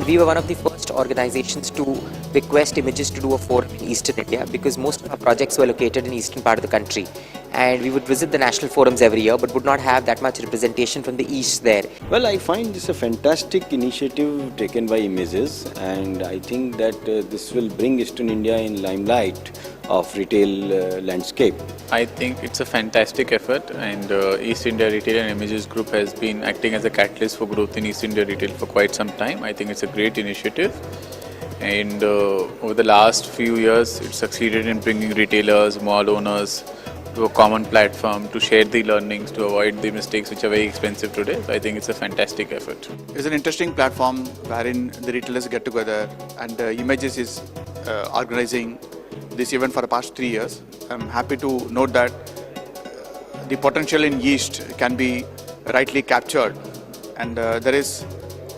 we were one of the first organizations to request Images to do a forum in Eastern India because most of our projects were located in eastern part of the country. And we would visit the national forums every year but would not have that much representation from the east there. Well, I find this a fantastic initiative taken by Images, and I think that this will bring Eastern India in limelight of retail landscape. I think it's a fantastic effort, and East India Retail and Images Group has been acting as a catalyst for growth in East India Retail for quite some time. I think it's a great initiative, and over the last few years it succeeded in bringing retailers, mall owners to a common platform to share the learnings, to avoid the mistakes which are very expensive today. So I think it's a fantastic effort. It's an interesting platform wherein the retailers get together, and Images is organizing this event for the past 3 years. I'm happy to note that the potential in yeast can be rightly captured, and there is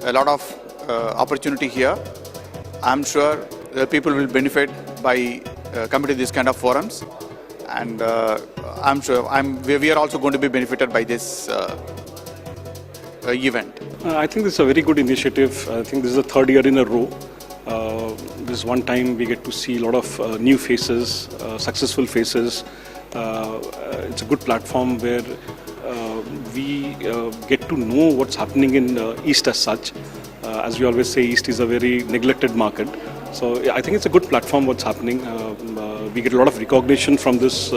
a lot of opportunity here. I'm sure the people will benefit by coming to these kind of forums, and I'm sure we are also going to be benefited by this event. I think this is a very good initiative. I think this is the third year in a row. This one time we get to see a lot of new faces, successful faces. It's a good platform where we get to know what's happening in East as such. As we always say, East is a very neglected market. So I think it's a good platform what's happening. We get a lot of recognition from this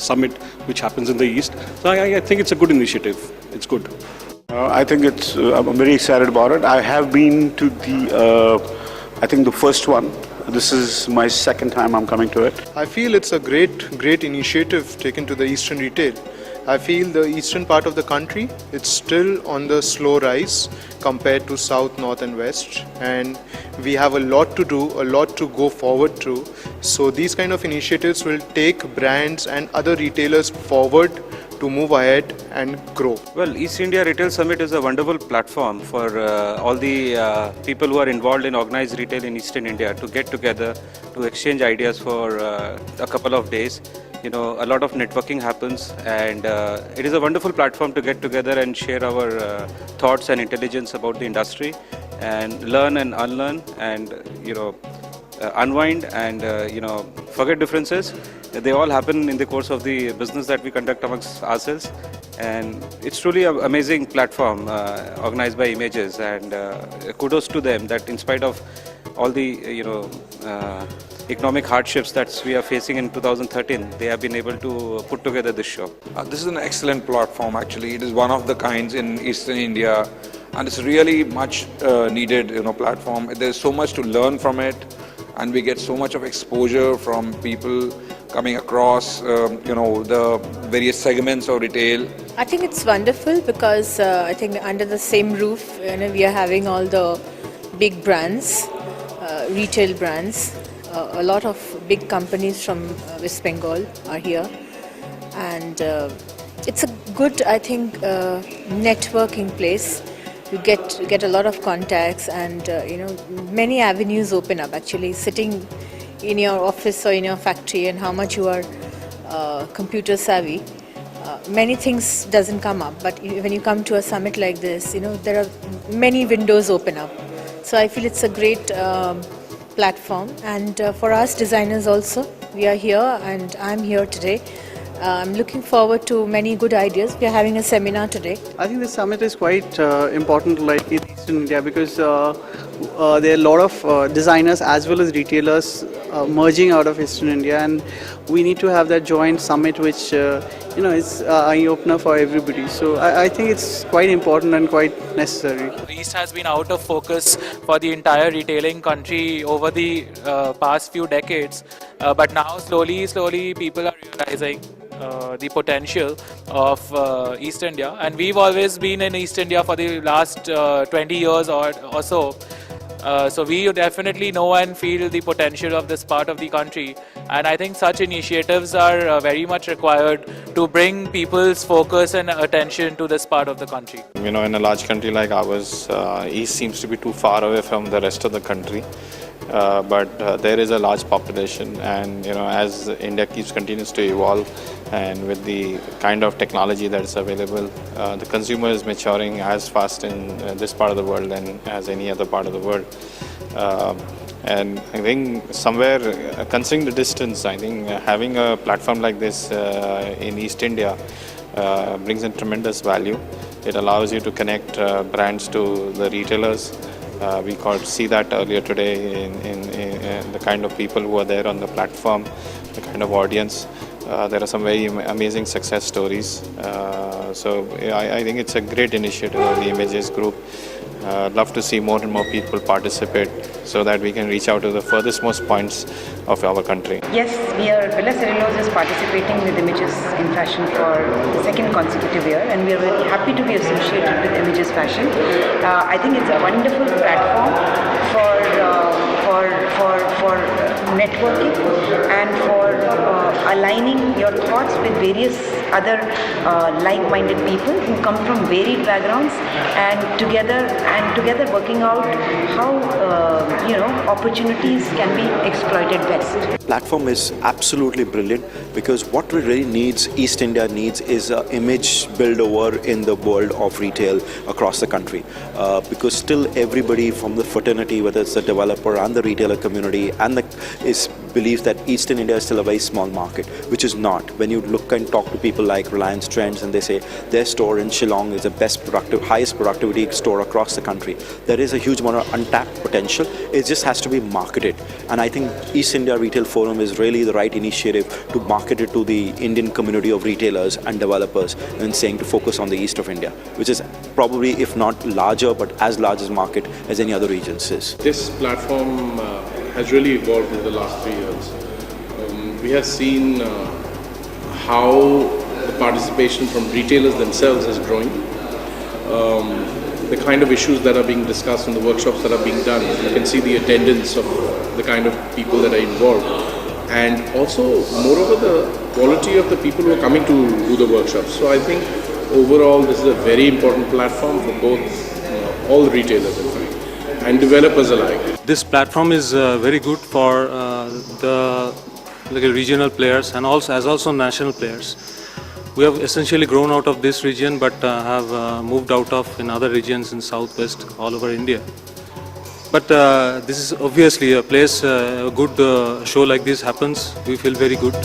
summit which happens in the East. So I think it's a good initiative. It's good. I think I'm very excited about it. I have been to I think the first one. This is my second time I'm coming to it. I feel it's a great initiative taken to the Eastern Retail. I feel the eastern part of the country, it's still on the slow rise compared to south, north and west, and we have a lot to do, a lot to go forward to. So these kind of initiatives will take brands and other retailers forward to move ahead and grow. Well, East India Retail Summit is a wonderful platform for all the people who are involved in organized retail in Eastern India to get together, to exchange ideas for a couple of days. You know, a lot of networking happens, and it is a wonderful platform to get together and share our thoughts and intelligence about the industry, and learn and unlearn, and unwind and forget differences. They all happen in the course of the business that we conduct amongst ourselves, and it's truly an amazing platform organized by Images, and kudos to them that in spite of all the economic hardships that we are facing in 2013, they have been able to put together this show. This is an excellent platform actually. It is one of the kinds in Eastern India, and it's really much needed platform. There's so much to learn from it, and we get so much of exposure from people coming across the various segments of retail. I think it's wonderful because I think under the same roof we are having all the big brands, retail brands. A lot of big companies from West Bengal are here, and it's a good, I think, networking place. You get a lot of contacts, and many avenues open up. Actually, sitting in your office or in your factory, and how much you are computer savvy, many things doesn't come up. But when you come to a summit like this, there are many windows open up. So I feel it's a great platform, and for us designers also, we are here, and I'm here today. I'm looking forward to many good ideas. We are having a seminar today. I think this summit is quite important, like in Eastern India, because there are a lot of designers as well as retailers merging out of Eastern India, and we need to have that joint summit, which is eye opener for everybody. So I think it's quite important and quite necessary. The East has been out of focus for the entire retailing country over the past few decades, but now slowly people are realizing the potential of East India, and we've always been in East India for the last 20 years or so. So we definitely know and feel the potential of this part of the country, and I think such initiatives are very much required to bring people's focus and attention to this part of the country. In a large country like ours, East seems to be too far away from the rest of the country. But there is a large population, and as India continues to evolve, And with the kind of technology that is available, the consumer is maturing as fast in this part of the world than as any other part of the world. And I think somewhere, considering the distance, I think having a platform like this in East India brings in tremendous value. It allows you to connect brands to the retailers. We could see that earlier today in the kind of people who are there on the platform, the kind of audience. There are some very amazing success stories. So I think it's a great initiative of the Images Group. Love to see more and more people participate so that we can reach out to the furthest most points of our country. Yes, Villa Cellulose is participating with Images in Fashion for the second consecutive year, and we are very happy to be associated with Images Fashion. I think it's a wonderful platform for networking and for aligning your thoughts with various other like-minded people who come from varied backgrounds, and together working out how opportunities can be exploited best. Platform is absolutely brilliant, because what we really needs, East India needs, is an image build over in the world of retail across the country. Because still everybody from the fraternity, whether it's the developer and the retailer community, and believes that Eastern India is still a very small market, which is not. When you look and talk to people like Reliance Trends, and they say their store in Shillong is the highest productivity store across the country, there is a huge amount of untapped potential. It just has to be marketed, and I think East India Retail Forum is really the right initiative to market it to the Indian community of retailers and developers, and saying to focus on the east of India, which is probably, if not larger, but as large as market as any other regions is. This platform has really evolved in the last 3 years. We have seen how the participation from retailers themselves is growing. The kind of issues that are being discussed in the workshops that are being done, you can see the attendance of the kind of people that are involved, and also moreover the quality of the people who are coming to do the workshops. So I think overall this is a very important platform for both all retailers in fact, and developers alike. This platform is very good for the regional players and also national players. We have essentially grown out of this region, but have moved out of in other regions in southwest all over India. But this is obviously a place, a good show like this happens, we feel very good.